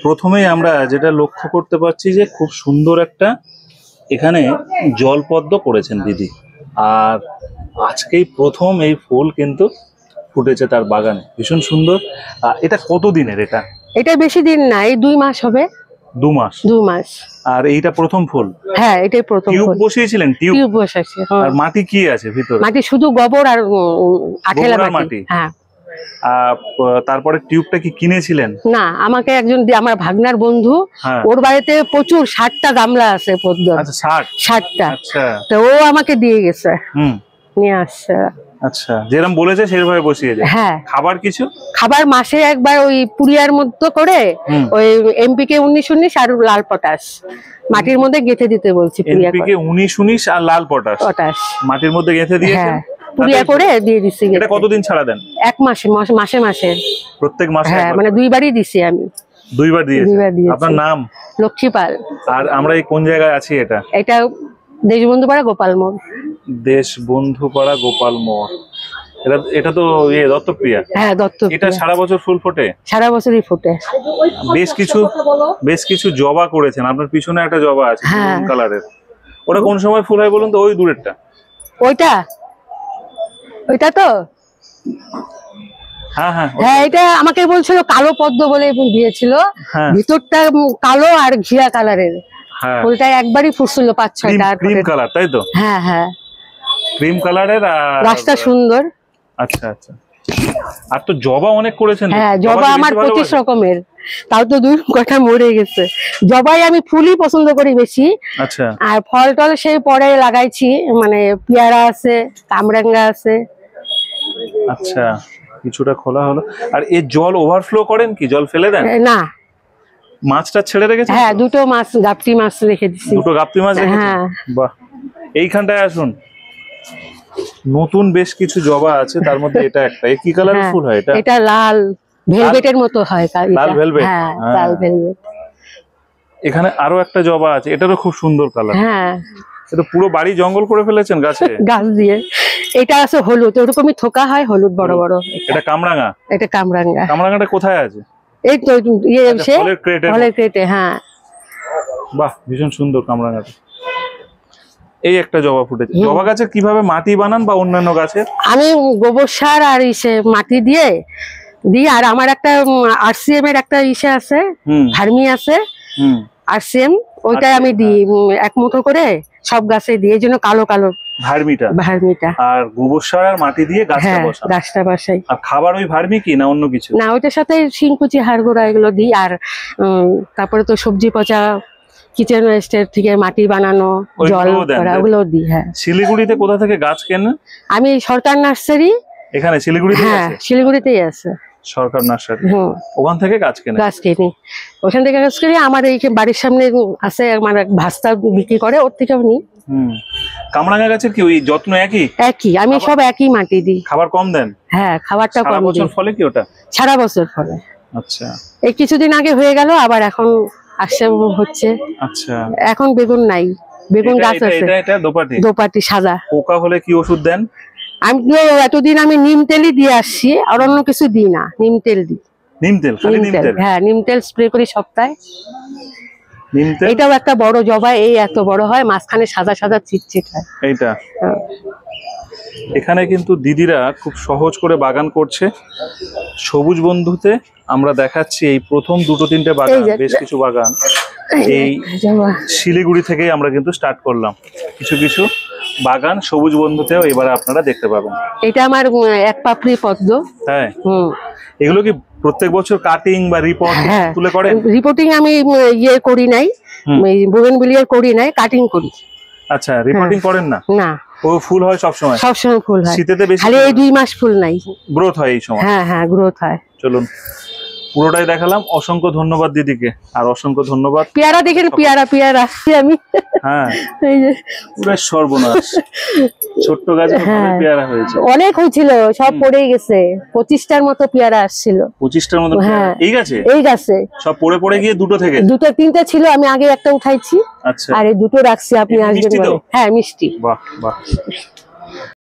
প্রথমেই আমরা যেটা লক্ষ্য করতে পারছি যে খুব সুন্দর একটা এখানে জলপদ্ম করেছেন দিদি। আর আজকেই প্রথম এই ফুল কিন্তু ফুটেছে তার বাগানে, ভীষণ সুন্দর। এটা কতদিনের? এটা বেশি দিন না, এই 2 মাস হবে। 2 মাস? 2 মাস। আর এইটা প্রথম ফুল? হ্যাঁ, এটাই প্রথম। টিউব বসিয়েছিলেন? টিউব বসাইছি। আর মাটি কি আছে ভিতরে? মাটি শুধু গোবর আর আঠেলা মাটি। হ্যাঁ। তারপরে টিউবটা কি কিনেছিলেন? না, আমাকে একজন আমার ভাগনার বন্ধু, ওর বাড়িতে প্রচুর 60টা গামলা আছে পদ্ম। আচ্ছা, 60টা। আচ্ছা, তো ও আমাকে দিয়ে গেছে, নিয়ে আসছে। আচ্ছা, যেরকম বলেছে সেভাবে বসিয়ে যায়। হ্যাঁ। খাবার মাসে একবার ওই পুরিয়ার মধ্যে করে ওই এমপিকে 19-19 আর লাল পটাশ মাটির মধ্যে গেঁথে দিতে বলছি। এমপিকে 19-19 আর লাল পটাশ মাটির মধ্যে গেঁথে দিয়েছেন? পুরিয়া করে দিয়ে দিছি। এটা কতদিন ছাড়া দেন? 1 মাসে মাসে। প্রত্যেক মাসে? হ্যাঁ, মানে 2 বারই দিছি আমি। 2 বার দিয়েছি। আপনার নাম? লক্ষ্মী পাল। আর আমরা এই কোন জায়গায় আছি? এটা দেশবন্ধুপাড়া গোপাল মোড়। দেশবন্ধুপাড়া গোপাল মোড়। এটা তো দত্তপ্রিয়া। হ্যাঁ, দত্তপ্রিয়া। এটা সারা বছর ফুল ফোটে? সারা বছরই ফোটে। বেশ কিছু জবা করেছেন। আপনার পিছনে একটা জবা আছে ব্রাউন কালারের, ওটা কোন সময় ফুল হয় বলুন তো? ওই দূরেরটা? ওইটা তো হ্যাঁ, এটা আমাকে বলছিল কালো পদ্ম বলে দিয়েছিল। ভিতরটা কালো আর ঘিয়া কালারের। ফুলটা একবারই ফুটছিল 5-6টা। ক্রিম কালার, তাই তো? হ্যাঁ, ক্রিম কালারের। গাছটা সুন্দর। আচ্ছা। আর তো জবা অনেক করেছেন। হ্যাঁ, জবা আমার 25 রকমের, তাও তো 2 কাঠা মরে গেছে। জবাই আমি ফুলই পছন্দ করি বেশি। আচ্ছা। আর ফল টল সেই পরে লাগাইছি, মানে পেয়ারা আছে, কামরাঙ্গা আছে। আচ্ছা, কিছুটা খোলা হলো। আর এই জল ওভারফ্লো করেন কি? জল ফেলে দেন? না, মাছটা ছেড়ে রেখেছেন? হ্যাঁ, 2টো মাছ, গাপ্তি মাছ রেখে দিছি। 2টো গাপ্তি মাছ রেখেছেন? হ্যাঁ। বাহ, এইখানটায় আসুন। নতুন বেশ কিছু জবা আছে, তার মধ্যে এটা একটা। কি কালারের ফুল হয় এটা? এটা লাল ভেলভেটের মতো হয়। লাল ভেলভেট? হ্যাঁ, লাল ভেলভেট। এখানে আরো একটা জবা আছে, এটারও খুব সুন্দর কালার। হ্যাঁ, এটা পুরো বাড়ি জঙ্গল করে ফেলেছেন গাছ দিয়ে। এটা আছে হলুদ, ওরকমই থোকা হয়, হলুদ বড় বড়। এটা কামরাঙ্গা? এটা কামরাঙ্গা। কামরাঙ্গাটা কোথায় আছে? এই তো ফলের ক্রেটে। হ্যাঁ, বাহ, ভীষণ সুন্দর কামরাঙ্গাটা। এই একটা জবা ফুটেছে। জবা গাছে কিভাবে মাটি বানান বা অন্যান্য গাছে? আমি গোবর সার আর মাটি দিয়ে আর আমার একটা আরসিএম এর একটা আছে, ভার্মি আছে, আরসিএম, ওইটাই আমি দিই 1 মুঠো করে সব গাছে দিই, এই জন্য কালো কালো ভার্মিটা। আর গোবর সার আর মাটি দিয়ে গাছটা বসাই। আর খাবার ওই ভার্মি কি না অন্য কিছু? না, ওইটার সাথে শিংকুচি, হাড় গোড়া এগুলো দিই। আর তারপরে তো সবজি পচা, কিচেন ওয়েস্টের থেকে মাটি বানানো, জল করা, ওগুলো দিই। হ্যাঁ। শিলিগুড়িতে কোথা থেকে গাছ কেনেন? আমি সরকার নার্সারি। এখানে শিলিগুড়িতে? হ্যাঁ, শিলিগুড়িতেই আছে সরকার নার্সারি। ওখান থেকে গাছ কিনি। ওখান থেকে গাছ কিনি। আমার এই বাড়ির সামনে আছে, আমার ভাস্তা বিক্রি করে, ওর থেকেও নিই। কামরাঙ্গা গাছের কি ওই যত্ন একই? আমি সব একই মাটি দিই। খাবার কম দেন? হ্যাঁ, খাবারটা কম দিই। ফলে কি ওটা? সারা বছর ফলে। আচ্ছা। এই কিছুদিন আগে হয়ে গেল, আবার এখন আসছে হচ্ছে। আচ্ছা। এখন বেগুন নাই, বেগুন গাছ আছে। এটা দোপাটি সাদা। পোকা হলে কি ওষুধ দেন? আমি এতদিন নিম তেলই দিয়ে আসছি, আর অন্য কিছু দিই না, নিম তেল দিই। নিম তেল? হ্যাঁ, নিম তেল স্প্রে করি সপ্তাহে। এটাও একটা বড় জবা, এই এত বড় হয়, মাঝখানে সাদা সাদা চিটচিট হয়। এইটা এখানে কিন্তু দিদিরা খুব সহজ করে বাগান করছে। সবুজ বন্ধুতে আমরা দেখাচ্ছি এই প্রথম 2-3টে বাগান, বেশ কিছু বাগান এই শিলিগুড়ি থেকেই আমরা কিন্তু স্টার্ট করলাম। কিছু বাগান সবুজ বন্ধুতেও এবারে আপনারা দেখতে পাবেন। এটা আমার 1 পাপড়ি পদ্ম। হ্যাঁ। এগুলো কি প্রত্যেক বছর কাটিং বা রিপোর্ট তুলে করেন? রিপোর্টিং আমি করি নাই, বোগেনভিলিয়ার করি নাই, কাটিং করি। আচ্ছা, রিপোর্টিং করেন না? না। ও ফুল হয় সব সময়? ফুল হয়। শীতেতে বেশি? খালি এই 2 মাস ফুল নাই। গ্রোথ হয় এই সময়? হ্যাঁ, গ্রোথ হয়। চলুন, পুরোটাই দেখালাম। অসংখ্য ধন্যবাদ দিদিকে, আর অসংখ্য ধন্যবাদ। পেয়ারা দেখেন, পেয়ারা আমি। হ্যাঁ, এই যে পুরো সর্বনাশ, ছোট্ট গাছে পেয়ারা হয়েছে। অনেক হয়েছিল, সব পড়ে গেছে। 25টার মতো পেয়ারা আসছিল। 25টার মতো? হ্যাঁ, এই গাছে সব পড়ে গিয়ে 2টো থেকে 2-3টে ছিল, আমি আগে একটা উঠাইছি। আচ্ছা। আর এই 2টো রাখছি, আপনি আসবেন। হ্যাঁ, মিষ্টি। বাহ।